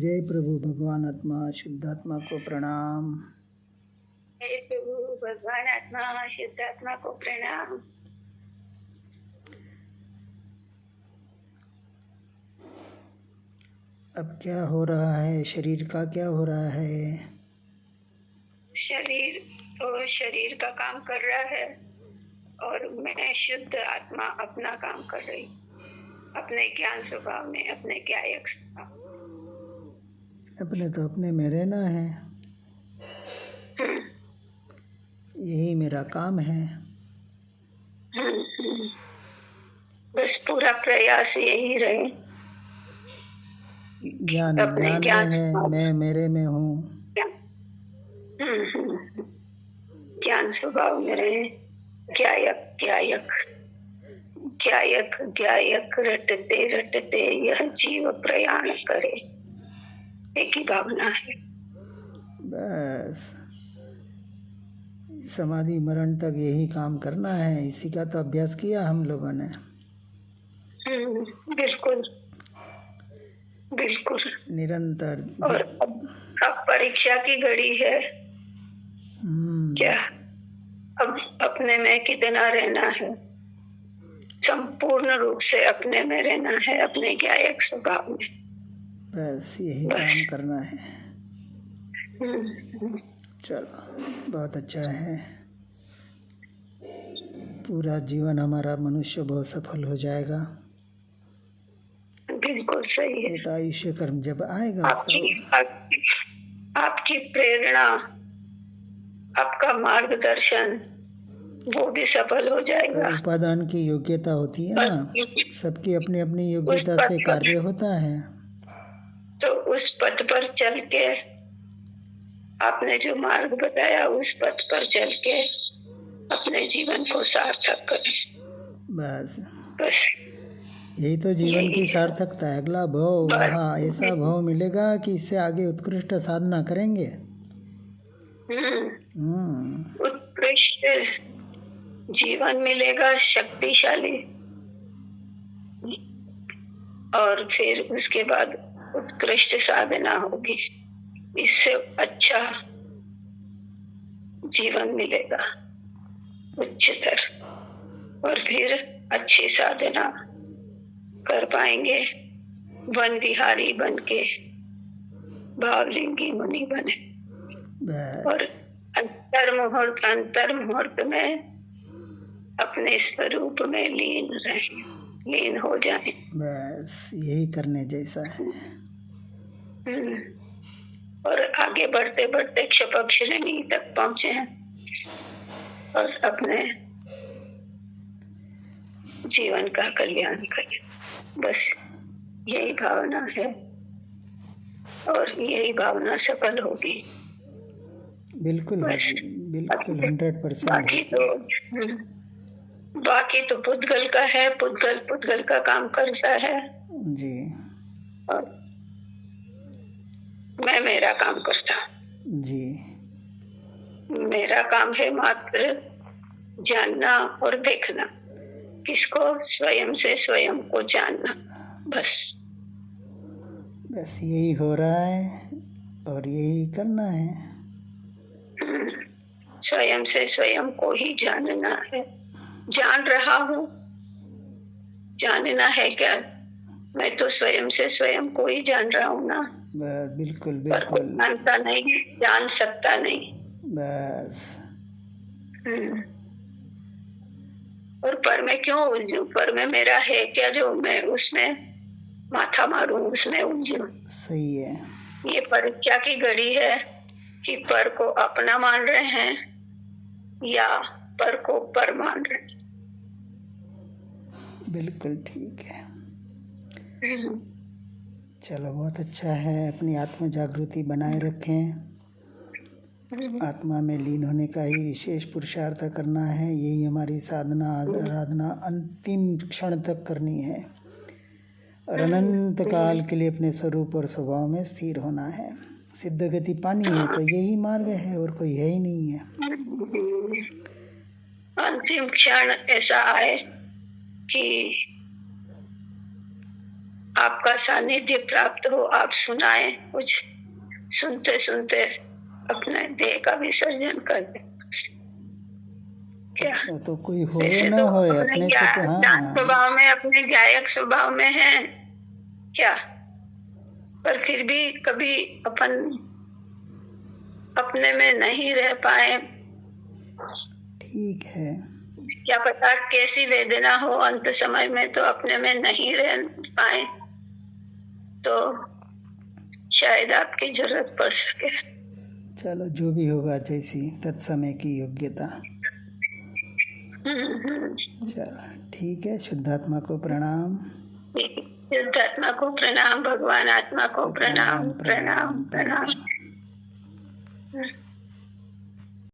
जय प्रभु भगवान आत्मा शुद्धात्मा को प्रणाम। जय प्रभु भगवान आत्मा शुद्धात्मा को प्रणाम। अब क्या हो रहा है, शरीर का क्या हो रहा है? शरीर तो शरीर का काम कर रहा है और मैं शुद्ध आत्मा अपना काम कर रही, अपने ज्ञान स्वभाव में, अपने ज्ञायक स्वभाव। अपने तो अपने में रहना है, यही मेरा काम है। बस पूरा प्रयास यही रहे। ज्ञान ज्ञान में है, मैं मेरे में हूँ। ज्ञान स्वभाव में रहे। ज्ञायक ज्ञायक ज्ञायक ज्ञायक रटते रटते यह जीव प्रयाण करे, एक ही भावना है। बस समाधि मरण तक यही काम करना है, इसी का तो अभ्यास किया हम लोगों ने। बिल्कुल बिल्कुल निरंतर। और अब परीक्षा की घड़ी है। क्या अब अपने में कितना रहना है? संपूर्ण रूप से अपने में रहना है, अपने ज्ञायक स्वभाव में। बस यही काम करना है। चलो बहुत अच्छा है, पूरा जीवन हमारा मनुष्य बहुत सफल हो जाएगा। बिल्कुल सही है। ये तो आयुष्य कर्म जब आएगा आपकी प्रेरणा, आपका मार्गदर्शन, वो भी सफल हो जाएगा। उपादान की योग्यता होती है ना, सबकी अपनी अपनी योग्यता से कार्य होता है। तो उस पथ पर चल के, आपने जो मार्ग बताया उस पथ पर चल के अपने जीवन को सार्थक करें। बस यही तो जीवन की सार्थकता है। अगला भाव वहाँ ऐसा भाव मिलेगा कि इससे आगे उत्कृष्ट साधना करेंगे। उत्कृष्ट जीवन मिलेगा, शक्तिशाली, और फिर उसके बाद उत्कृष्ट साधना होगी, इससे अच्छा जीवन मिलेगा, उच्चतर, और फिर अच्छी साधना कर पाएंगे, वन विहारी बन के भावलिंगी मुनि बने और अंतर मुहूर्त में अपने स्वरूप में लीन हो जाए। बस यही करने जैसा है। और आगे बढ़ते बढ़ते क्षपक श्रेणी तक पहुंचे हैं और अपने जीवन का कल्याण करें। बस यही भावना है और यही भावना सफल होगी। बिल्कुल बिल्कुल 100%। बाकी तो पुद्गल का है, पुद्गल का काम करता है जी, और मैं मेरा काम करता जी। मेरा काम है मात्र जानना और देखना, किसको? स्वयं से स्वयं को जानना। बस यही हो रहा है और यही करना है। स्वयं से स्वयं को ही जानना है। जान रहा हूँ, जानना है क्या? मैं तो स्वयं से स्वयं को ही जान रहा हूँ ना। बिल्कुल बिल्कुल। जानता नहीं, जान सकता नहीं। बस और पर मैं क्यों उलझूं? पर में मेरा है क्या जो मैं उसमें माथा मारूं, उसमें उलझूं? सही है। ये परीक्षा की घड़ी है कि पर को अपना मान रहे हैं या पर को पर मान रहे हैं। बिल्कुल ठीक है। चलो बहुत अच्छा है, अपनी आत्म जागृति बनाए रखें। आत्मा में लीन होने का ही विशेष पुरुषार्थ करना है, यही हमारी साधना आराधना अंतिम क्षण तक करनी है और अनंत काल के लिए अपने स्वरूप और स्वभाव में स्थिर होना है। सिद्ध गति पानी है तो यही मार्ग है, और कोई है ही नहीं है। अंतिम क्षण ऐसा आए कि आपका सानिध्य प्राप्त हो, आप सुनाए कुछ, सुनते सुनते अपने देह का विसर्जन कर दे। क्या तो कोई हो वैसे ना तो हो अपने अपने से तो दान हाँ, स्वभाव में, अपने गायक स्वभाव में है क्या, पर फिर भी कभी अपन अपने में नहीं रह पाए। ठीक है। क्या पता कैसी वेदना हो अंत समय में, तो अपने में नहीं रह पाए तो शायद आपकी जरूरत पड़ सके। चलो जो भी होगा, जैसी तत्समय की योग्यता। चलो ठीक है। शुद्धात्मा को प्रणाम। शुद्धात्मा को प्रणाम, भगवान आत्मा को प्रणाम, प्रणाम प्रणाम।